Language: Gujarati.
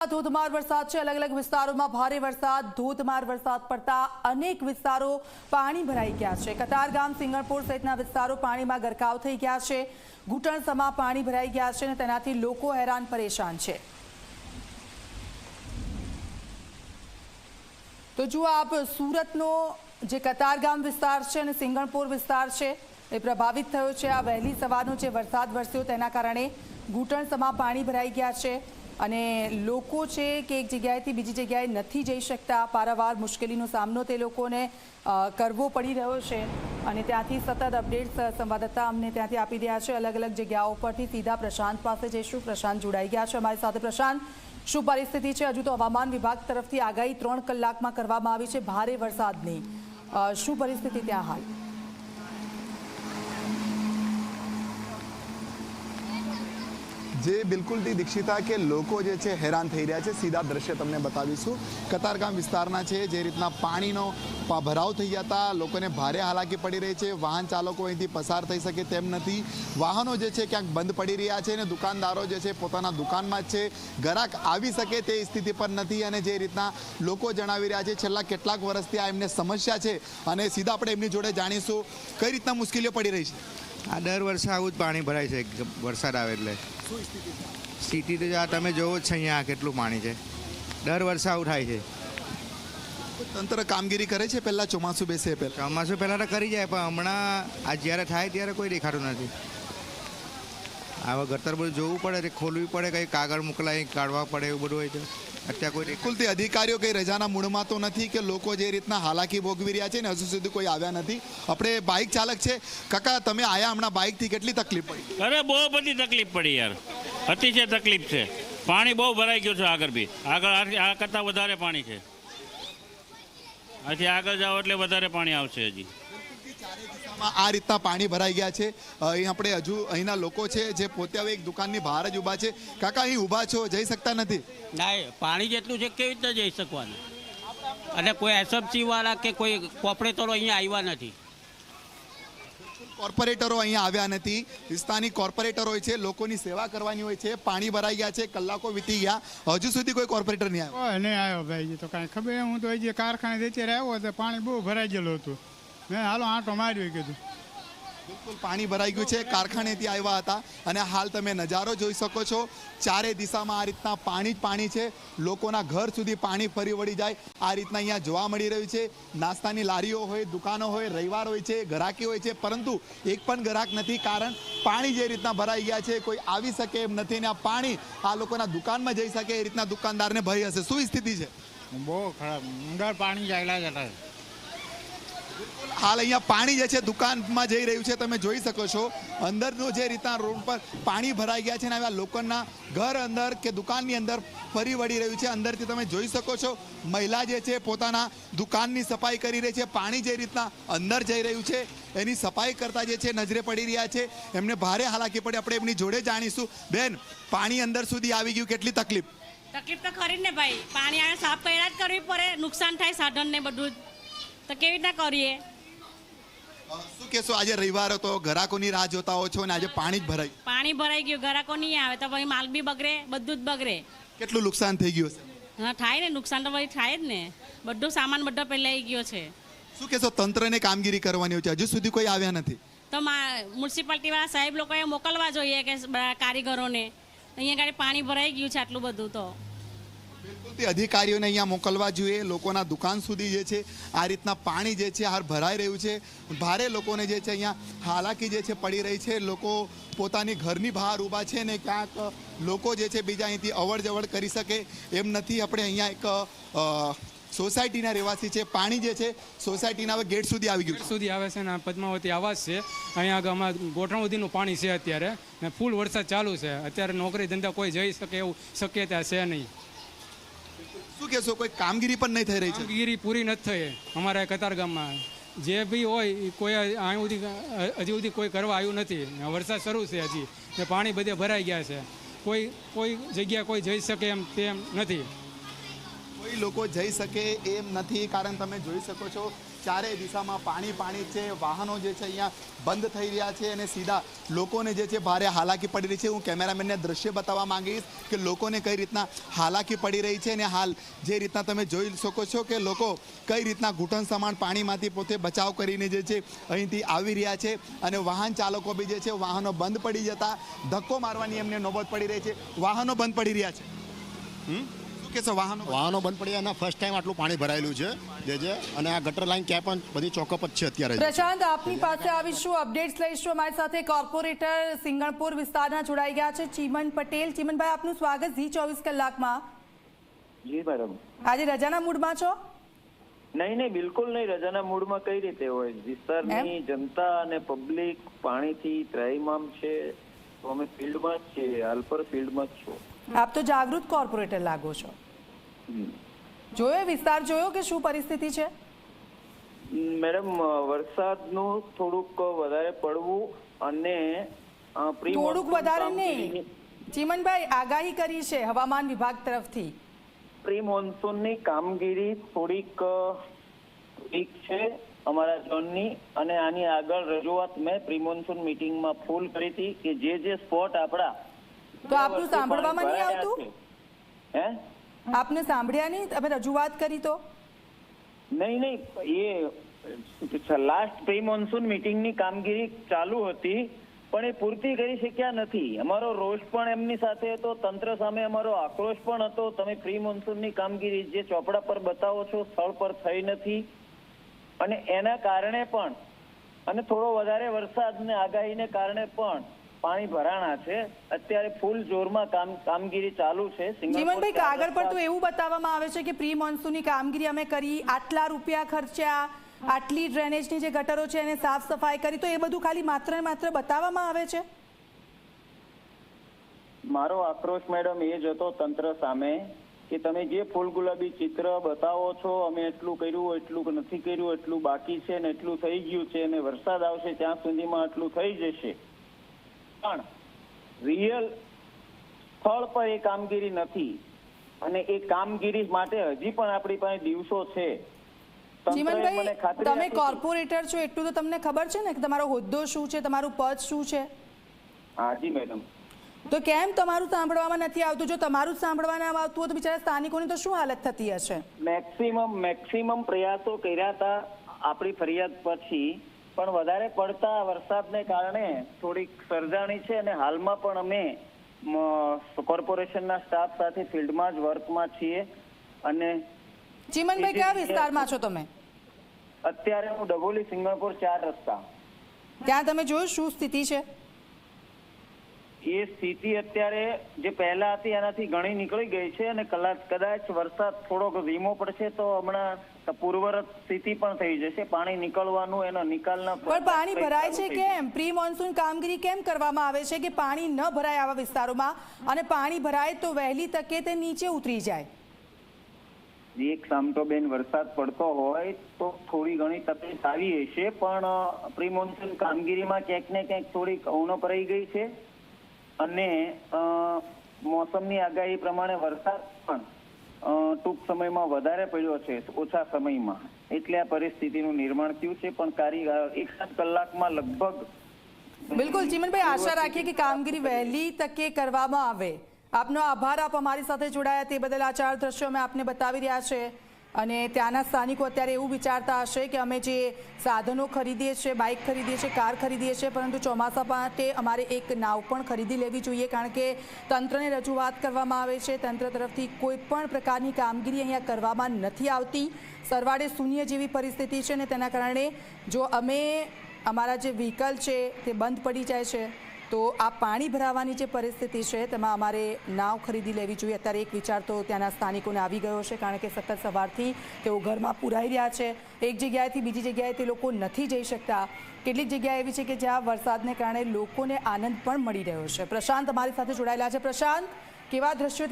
ધોધમાર વરસાદ છે। અલગ અલગ વિસ્તારોમાં ભારે વરસાદ, ધોધમાર વરસાદ પડતા અનેક વિસ્તારો પાણી ભરાઈ ગયા છે। કતારગામ, સિંગણપુર સહિતના વિસ્તારો પાણીમાં ગરકાવ થઈ ગયા છે। ઘૂંટણસમા પાણી ભરાઈ ગયા છે અને તેનાથી લોકો હેરાન પરેશાન છે। તો જો આપ સુરતનો જે કતારગામ વિસ્તાર છે અને સિંગણપુર વિસ્તાર છે એ પ્રભાવિત થયો છે। આ વહેલી સવારનો જે વરસાદ વરસ્યો તેના કારણે ઘૂંટણસમા પાણી ભરાઈ ગયા છે અને લોકો છે કે એક જગ્યાએથી બીજી જગ્યાએ નથી જઈ શકતા। પારાવાર મુશ્કેલીનો સામનો તે લોકોને કરવો પડી રહ્યો છે અને ત્યાંથી સતત અપડેટ્સ સંવાદદાતા અમને ત્યાંથી આપી રહ્યા છે। અલગ અલગ જગ્યાઓ પરથી સીધા પ્રશાંત પાસે જઈશું। પ્રશાંત જોડાઈ ગયા છે અમારી સાથે। પ્રશાંત, શું પરિસ્થિતિ છે? હજુ તો હવામાન વિભાગ તરફથી આગાહી 3 કલાકમાં કરવામાં આવી છે ભારે વરસાદની। શું પરિસ્થિતિ ત્યાં હાલ? જે બિલકુલથી દીક્ષિતા કે લોકો જે છે હેરાન થઈ રહ્યા છે। સીધા દ્રશ્ય તમને બતાવીશું। કતારગામ વિસ્તારના છે જે રીતના પાણીનો ભરાવ થઈ ગયા હતા, લોકોને ભારે હાલાકી પડી રહી છે। વાહન ચાલકો અહીંથી પસાર થઈ શકે તેમ નથી। વાહનો જે છે ક્યાંક બંધ પડી રહ્યા છે અને દુકાનદારો જે છે પોતાના દુકાનમાં જ છે, ગ્રાહક આવી શકે તે સ્થિતિ પર નથી। અને જે રીતના લોકો જણાવી રહ્યા છે છેલ્લા કેટલાક વર્ષથી આ એમને સમસ્યા છે અને સીધા આપણે એમની જોડે જાણીશું કઈ રીતના મુશ્કેલીઓ પડી રહી છે। આ દર વર્ષે આવું જ પાણી ભરાય છે વરસાદ આવે એટલે। સ્થિતિ તો આ તમે જોવો જ છે અહીંયા કેટલું પાણી છે, દર વર્ષે આવું થાય છે। તંત્ર કામગીરી કરે છે પહેલા ચોમાસું બેસે પહેલા? ચોમાસું પહેલાં તો કરી જાય પણ હમણાં આ જ્યારે થાય ત્યારે કોઈ દેખાતું નથી। આવા ગટર બધું જોવું પડે, ખોલવી પડે, કંઈ કાગળ મોકલાય કાઢવા પડે, એવું બધું હોય છે। અત્યારે કોઈ બિલકુલથી અધિકારીઓ કઈ રજાના મૂડમાં તો નથી કે લોકો જે રીતના હાલાકી ભોગવી રહ્યા છે ને હજુ સુધી કોઈ આવ્યા નથી। આપણે બાઇક ચાલક છે, કાકા તમે આયા હમણાં બાઇકથી કેટલી તકલીફ પડી? અરે બહુ બધી તકલીફ પડી યાર, અતિશય તકલીફ છે। પાણી બહુ ભરાઈ ગયું છે, આગળ બી આગળ આ કરતાં વધારે પાણી છે। આથી આગળ જાઓ એટલે વધારે પાણી આવશે। હજી આ રીતના પાણી ભરાઈ ગયા છે। અહીં આપણે હજુ અહીંના લોકો છે જે પોતે હવે એક દુકાનની બહાર જ ઊભા છે। કાકા અહીં ઊભા છો, જઈ શકતા નથી? ના, પાણી જેટલું છે કેવી રીતે જઈ શકવાનું? અને કોઈ એસએફસી વાળા કે કોઈ કોર્પોરેટરો અહીંયા આવ્યા નથી। કોર્પોરેટરો અહીંયા આવ્યા નથી। વિસ્તારની કોર્પોરેટર હોય છે, લોકોની સેવા કરવાની હોય છે। પાણી ભરાઈ ગયા છે, કલાકો વીતી ગયા, હજુ સુધી કોઈ કોર્પોરેટર નહીં આવ્યો? નહીં આવ્યો ભાઈ, તો કાંઈ ખબર। હું તો જે કારખાને અત્યારે આવ્યો તો પાણી બહુ ભરાઈ ગયેલું હતું, મેં હાલો આંટો માર્યો કીધું। બિલકુલ પાણી ભરાઈ ગયું છે, કારખાનેથી આવ્યા હતા અને હાલ તમે નજારો જોઈ શકો છો। ચારે દિશામાં આ રીતના પાણી જ પાણી છે। લોકોના ઘર સુધી પાણી ફરી વળી જાય આ રીતના અહીંયા જોવા મળી રહ્યું છે। નાસ્તાની લારીઓ હોય, દુકાનો હોય, રવિવાર હોય છે, ગ્રાહકી હોય છે, પરંતુ એક પણ ગ્રાહક નથી, કારણ પાણી જે રીતના ભરાઈ ગયા છે કોઈ આવી શકે એમ નથી ને આ પાણી આ લોકોના દુકાનમાં જઈ શકે એ રીતના દુકાનદારને ભય હશે। શું સ્થિતિ છે? બહુ ખરાબ, અંદર પાણી ચાલ્યા જતા। હાલ અહીંયા પાણી જે છે દુકાનમાં જઈ રહ્યું છે, તમે જોઈ શકો છો। અંદરનો જે રીતના રોડ પર પાણી ભરાઈ ગયા છે ને આવા લોકોના ઘર અંદર કે દુકાનની અંદર ફરી વળી રહ્યું છે। અંદરથી તમે જોઈ શકો છો મહિલા જે છે પોતાના દુકાનની સફાઈ કરી રહી છે। પાણી જે રીતના અંદર જઈ રહ્યું છે એની સફાઈ કરતા જે છે નજરે પડી રહ્યા છે, એમને ભારે હાલાકી પડી। આપણે એમની જોડે જાણીશું। બેન, પાણી અંદર સુધી આવી ગયું, કેટલી તકલીફ? તકલીફ તો ખરી ને ભાઈ, પાણી આવે સાફ કર્યા જ કરવી પડે, નુકસાન થાય સાધન ને બધું, તો કેવી રીતના કરીએ? શું કહેશો? આજે રવિવાર હતો, ગ્રાહકોની રાહ જોતા હો છો અને આજે પાણી જ ભરાઈ? પાણી ભરાઈ ગયું, ગ્રાહકો નહીં આવે તો ભાઈ માલ બી બગડે, બધું જ બગડે। કેટલું નુકસાન થઈ ગયું હશે? હા થાય ને, નુકસાન તો ભાઈ થાય જ ને, બધું સામાન બધો પહેલાઈ ગયો છે। શું કહેશો? તંત્રને કામગીરી કરવાની હોય છે, હજુ સુધી કોઈ આવ્યા નથી? તો મ્યુનિસિપાલિટી વાળા સાહેબ લોકોએ મોકલવા જોઈએ કે કારીગરોને, અહીંયા ગાડી પાણી ભરાઈ ગયું છે આટલું બધું, તો બિલકુલ અધિકારીઓને અહીંયા મોકલવા જોઈએ। લોકોના દુકાન સુધી જે છે આ રીતના પાણી જે છે હાલ ભરાઈ રહ્યું છે। ભારે લોકોને જે છે અહીંયા હાલાકી જે છે પડી રહી છે। લોકો પોતાની ઘરની બહાર ઊભા છે ને ક્યાંક લોકો જે છે બીજા અહીંથી અવર જવર કરી શકે એમ નથી। આપણે અહીંયા એક સોસાયટીના રહેવાસી છે, પાણી જે છે સોસાયટીના હવે ગેટ સુધી આવી ગયું સુધી આવે છે ને પદ્માવતી આવાસ છે, અહીંયા આગળ અમારા ગોઠણ સુધીનું પાણી છે અત્યારે ને ફૂલ વરસાદ ચાલુ છે। અત્યારે નોકરી ધંધા કોઈ જઈ શકે એવું શક્યતા છે નહીં। શું કહેશો? કોઈ કામગીરી પણ નહીં થઈ રહી છે? કામગીરી પૂરી નથી થઈ અમારા કતારગામમાં। જે બી હોય કોઈ અહીં સુધી હજી સુધી કોઈ કરવા આવ્યું નથી। વરસાદ શરૂ છે હજી ને પાણી બધે ભરાઈ ગયા છે, કોઈ જગ્યા કોઈ જઈ શકે એમ તેમ નથી। કોઈ લોકો જઈ શકે એમ નથી, કારણ તમે જોઈ શકો છો ચારેય દિશામાં પાણી પાણી છે, વાહનો જે છે અહીંયા બંધ થઈ રહ્યા છે અને સીધા લોકોને જે છે ભારે હાલાકી પડી રહી છે. હું કેમેરામેનને દ્રશ્ય બતાવવા માંગીશ કે લોકોને કઈ રીતના હાલાકી પડી રહી છે અને હાલ જે રીતના તમે જોઈ શકો છો કે લોકો કઈ રીતના ઘૂંટણ સમાન પાણીમાંથી પોતે બચાવ કરીને જે છે અહીંથી આવી રહ્યા છે અને વાહન ચાલકો બી જે છે વાહનો બંધ પડી જતા ધક્કો મારવાની એમને નોબત પડી રહી છે. વાહનો બંધ પડી રહ્યા છે. શું કહેશો? વાહનો બંધ પડ્યા અને ફર્સ્ટ ટાઈમ આટલું પાણી ભરાયેલું છે જે અને આ ગટર લાઈન ક્યાં પણ બધી ચોકઅપ જ છે અત્યારે. પ્રશાંત, આપની પાસે આવીશું, અપડેટ્સ લઈશું. અમારી સાથે કોર્પોરેટર સિંગણપુર વિસ્તારના જોડાઈ ગયા છે ચીમન પટેલ. ચીમનભાઈ, આપનું સ્વાગત ઝી 24 કલાકમાં. જી મેડમ. આજે રજાના મૂડમાં છો? નહીં, બિલકુલ નહીં. રજાના મૂડમાં કઈ રીતે હોય? વિસ્તારની જનતા અને પબ્લિક પાણીથી ત્રાહિમામ છે, તો અમે ફિલ્ડમાં જ છીએ, હાલ પર ફિલ્ડમાં જ છો. આપ તો જાગૃત કોર્પોરેટર લાગો છો. જોયો વિસ્તાર, જોયો કે શું પરિસ્થિતિ છે? મેડમ, વરસાદનું થોડુંક વધારે પડવું અને થોડુંક વધારે નહીં ચીમનભાઈ, આગાહી કરી છે હવામાન વિભાગ તરફથી. પ્રી મોન્સૂનની કામગીરી થોડીક વીક છે અમારા ઝોનની, અને આની આગળ રજૂઆત મેં પ્રી મોન્સૂન મીટિંગમાં ફૂલ કરી હતી કે જે સ્પોટ આપણા તો આપનું સાંભળવામાં નહીં આવતું? હે, આપને સાંભળ્યા નહીં? તમે રજૂઆત કરી તો? નહીં, એ લાસ્ટ પ્રી મોન્સૂન મીટિંગની કામગીરી ચાલુ હતી પણ એ પૂર્તિ કરી શક્યા નથી. અમારો રોષ પણ એમની સાથે હતો, તંત્ર સામે અમારો આક્રોશ પણ હતો. તમે પ્રી મોન્સૂનની કામગીરી જે ચોપડા પર બતાવો છો સ્થળ પર થઈ નથી, અને એના કારણે પણ અને થોડો વધારે વરસાદને આગાહીને કારણે પણ પાણી ભરાણા છે. અત્યારે ફૂલ જોરમાં કામગીરી ચાલુ છે. જીવનભાઈ, કાગળ પર તો એવું બતાવવામાં આવે છે કે પ્રી મોન્સૂનની કામગીરી અમે કરી, આટલા રૂપિયા ખર્ચ્યા, આટલી ડ્રેનેજની જે ગટરો છે એને સાફ સફાઈ કરી, તો એ બધું ખાલી માત્ર ને માત્ર બતાવવામાં આવે છે. મારો આક્રોશ મેડમ એ જ હતો તંત્ર સામે કે તમે જે ફૂલ ગુલાબી ચિત્ર બતાવો છો, અમે એટલું કર્યું, એટલું નથી કર્યું, એટલું બાકી છે ને એટલું થઈ ગયું છે, અને વરસાદ આવશે ત્યાં સુધીમાં આટલું થઈ જશે, પણ રિયલ સ્થળ પર એ કામગીરી નથી. અને એ કામગીરી માટે હજી પણ આપણી પાસે દિવસો છે. જીવનભાઈ, તમે કોર્પોરેટર છો એટલું તો તમને ખબર છે ને કે તમારો હોદ્દો શું છે, તમારું પદ શું છે? હાજી મેડમ. તો કેમ તમારું સાંભળવામાં નથી આવતું? જો તમારું જ સાંભળવામાં આવતું હોય તો બિચારા સ્થાનિકોની તો શું હાલત થતી હશે? મેક્સિમમ પ્રયાસો કર્યા હતા આપણી ફરિયાદ પછી, પણ વધારે પડતા વરસાદને કારણે થોડીક સર્જાણી છે, અને હાલમાં પણ અમે કોર્પોરેશનના સ્ટાફ સાથે ફિલ્ડમાં જ વર્કમાં છીએ. અને ચીમનભાઈ, કયા વિસ્તારમાં છો તમે? અત્યારે હું ડભોલી સિંગણપુર 4 રસ્તા. ત્યાં તમે જોયું શું સ્થિતિ છે? એ સ્થિતિ અત્યારે જે પહેલા હતી એનાથી ઘણી નીકળી ગઈ છે, અને કદાચ વરસાદ થોડોક ધીમો પડશે તો હમણાં પૂર્વવત સ્થિતિ પણ થઈ જશે. પાણી નીકળવાનું, એનો નિકાલના પણ પાણી ભરાય છે કેમ? પ્રી મોન્સૂન કામગીરી કેમ કરવામાં આવે છે કે પાણી ન ભરાય આવા વિસ્તારોમાં, અને પાણી ભરાય તો વહેલી તકે તે નીચે ઉતરી જાય? એક સામટો બેન વરસાદ પડતો હોય તો થોડી ઘણી તકલીફ આવી હશે, પણ પ્રી મોન્સૂન કામગીરીમાં ક્યાંક ને ક્યાંક થોડીક અવનપ રહી ગઈ છે, અને મોસમની આગાહી પ્રમાણે વરસાદ પણ ટૂંક સમયમાં વધારે પડ્યો છે ઓછા સમયમાં, એટલે આ પરિસ્થિતિનું નિર્માણ થયું છે. પણ 1-7 કલાકમાં લગભગ. બિલકુલ ચીમનભાઈ, આશા રાખીએ કે કામગીરી વહેલી તકે કરવામાં આવે. આપનો આભાર, આપ અમારી સાથે જોડાયા તે બદલ. આ 4 દ્રશ્યો અમે આપને બતાવી રહ્યા છે, અને ત્યાંના સ્થાનિકો અત્યારે એવું વિચારતા હશે કે અમે જે સાધનો ખરીદીએ છીએ, બાઇક ખરીદીએ છીએ, કાર ખરીદીએ છીએ, પરંતુ ચોમાસા માટે અમારે એક નાવ પણ ખરીદી લેવી જોઈએ, કારણ કે તંત્રને રજૂઆત કરવામાં આવે છે, તંત્ર તરફથી કોઈ પણ પ્રકારની કામગીરી અહીંયા કરવામાં નથી આવતી. સરવાળે શૂન્ય જેવી પરિસ્થિતિ છે, અને તેના કારણે જો અમે અમારા જે વ્હીકલ છે તે બંધ પડી જાય છે તો આ પાણી ભરાવાની જે પરિસ્થિતિ છે તેમાં અમારે નાવ ખરીદી લેવી જોઈએ. અત્યારે એક વિચાર તો ત્યાંના સ્થાનિકોને આવી ગયો છે, કારણ કે સતત સવારથી તેઓ ઘરમાં પુરાઈ રહ્યા છે. એક જગ્યાએથી બીજી જગ્યાએ તે લોકો નથી જઈ શકતા. કેટલીક જગ્યા એવી છે કે જ્યાં વરસાદને કારણે લોકોને આનંદ પણ મળી રહ્યો છે. પ્રશાંત અમારી સાથે જોડાયેલા છે. પ્રશાંત, કેવા દ્રશ્યો